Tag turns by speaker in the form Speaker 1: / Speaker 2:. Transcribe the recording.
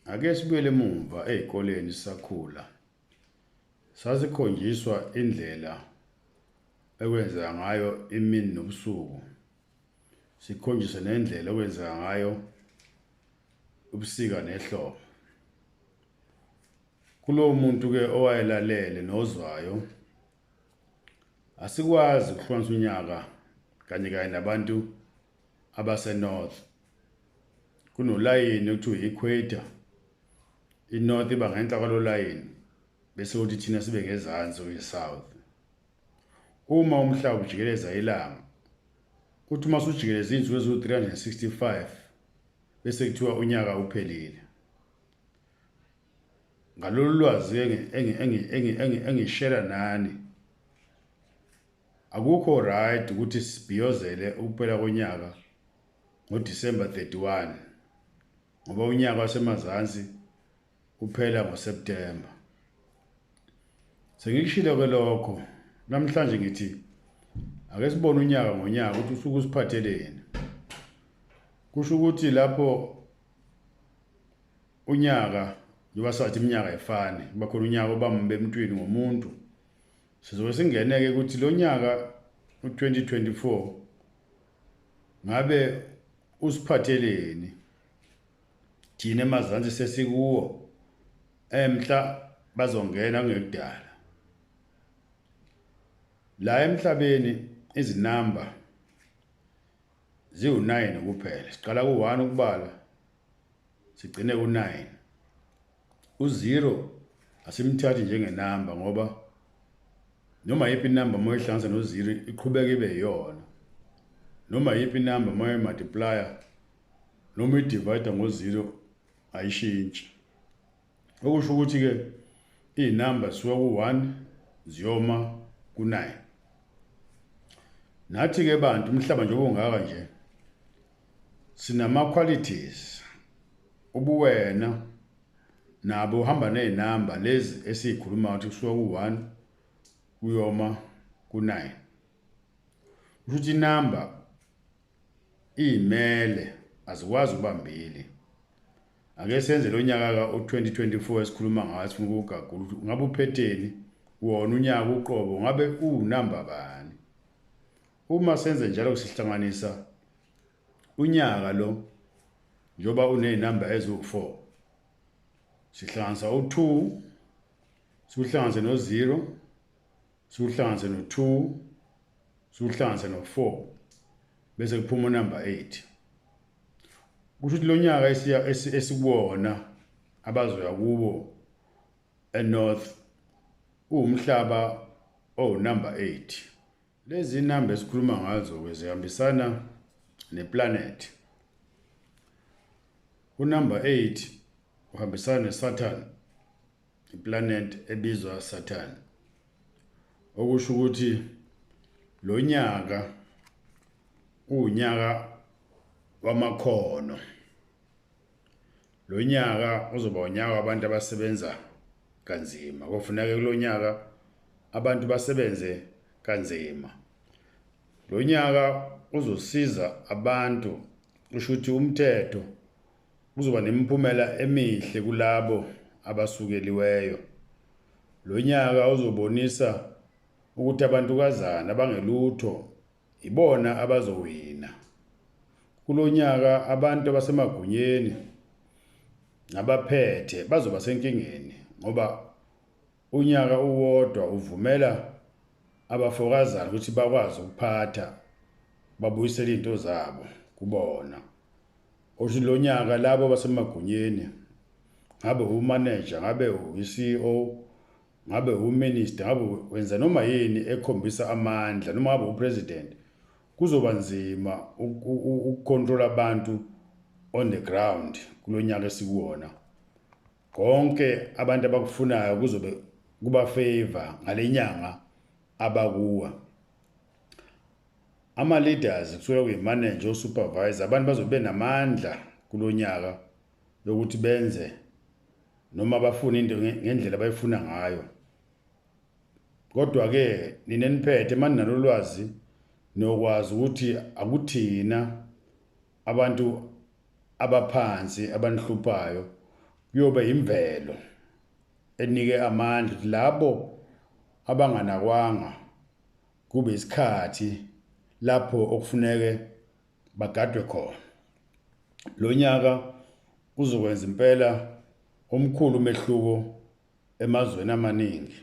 Speaker 1: Ake sibuyele emuva ezikoleni sisakhula. Sasikhonjiswa indlela ekwenza ngayo imini nobusuku. Sikhonjiswa nendlela ekwenza ngayo ubusika nehlobo. Kulowo muntu ke owayelalele nozwayo asikwazi ukuhlukanisa unyaka kanye nabantu abase-north. Kunolayini okuthiwa i-equator. I-north iba ngenhla kwalo layini bese kuthi thina sibe ngezansi kwi-south. Uma umhlaba ujikeleza ilanga, kuthi uma usujikeleza izinsuku eziwu-365 bese kuthiwa unyaka uphelile. Ngalolu lwazi engishare nani, akukho right ukuthi sibhiyozele ukuphela konyaka ngoDisemba 31 ngoba unyaka wasemazansi uphela ngoSeptember. Sengikushilo ke lokho, namhlanje ngithi ake sibone unyaka ngonyaka ukuthi usuku usiphatheleni. Kusho ukuthi lapho unyaka njengoba sathi iminyaka ayifani, kuba khona unyaka obamba emntwini ngomuntu. Sizobe singeneke ukuthi lo nyaka u-2024 ngabe usiphatheleni. Thina emazansi sesikuwo, enhla bazongena kungekudala. La emhlabeni izinamba ziwu-9 kuphela. Siqala ku-1 ukubala sigcine ku-9. U-0 asimthathi njengenamba ngoba noma yiphi inamba uma ihlanganisa no-0 iqhubeka ibe yiyona. Noma yiphi inamba uma imultiplier noma idivide ngo-0 ayishintshi. Okusho ukuthi ke izinamba zisuka ku-1 ziyoma ku-9. Nathi ke bantu umhlaba nje ungaka nje sinama qualities. Ubuwena nabo uhamba nezinamba lezi esikhuluma ukuthi kusuka ku-1 kuyoma ku-9. Ukuthi inamba imele azikwazi ukubambili. Ake senze lo nyaka ka-2024 esikhuluma ngayo sifuna ukugagula ukuthi ngabe uphetheni wona unyaka uqobo ngabe unamba bani. Uma senze njalo sihlanganisa unyaka lo njoba unezinamba eziwu-4, sihlanganisa u2, sihlanganise no0, sihlanganise no2, sihlanganise no4 bese kuphuma unamba 8. Kusho ukuthi lo nyaka esikuwona abazoya kubo enorth umhlaba owunamba 8. Lezi inamba esikhuluma ngazo zihambisana neplanet. Unamba 8 uhambisana neSaturn, iplanet ebizwa Saturn. Okusho ukuthi lo nyaka unyaka wamakhono. Lo nyaka uzoba unyaka wabantu abasebenza kanzima. Kufuneka kulo nyaka abantu basebenze kanzima. Lo nyaka uzosiza abantu. Kusho ukuthi umthetho uzoba nemiphumela emihle kulabo abasukeliweyo. Lo nyaka uzobonisa ukuthi abantukazana abangelutho ibona abazowina. Kulo nyaka abantu abasemagunyeni nabaphethe bazoba senkingeni ngoba unyaka uwodwa uvumela abafokazana ukuthi bakwazi ukuphatha babuyisele izinto zabo kubona. Othi lo nyaka labo basemagunyeni ngabe umanager, ngabe uCEO, ngabe uminister, ngabe wenza noma yini ekhombisa amandla, noma ngabe upresident, kuzoba nzima ukukontrola abantu on the ground kulo nyaka esikuwona. Konke abantu abakufunayo kuzobe kuba favor ngalenyanga abakuwa. Ama leaders kusuka kwi-manager, supervisor, abantu bazobe namandla kulo nyaka yokuthi benze noma bafuna into ngendlela abayifuna ngayo. Kodwa ke nineniphethe manje nalolwazi nokwazi ukuthi akuthina abantu abaphansi abanihluphayo kuyoba imvelo enike amandla ukuthi labo abanganakwanga kube isikhathi lapho okufuneke bagadwe khona. Lo nyaka uzokwenza impela omkhulu umehluko emazweni amaningi.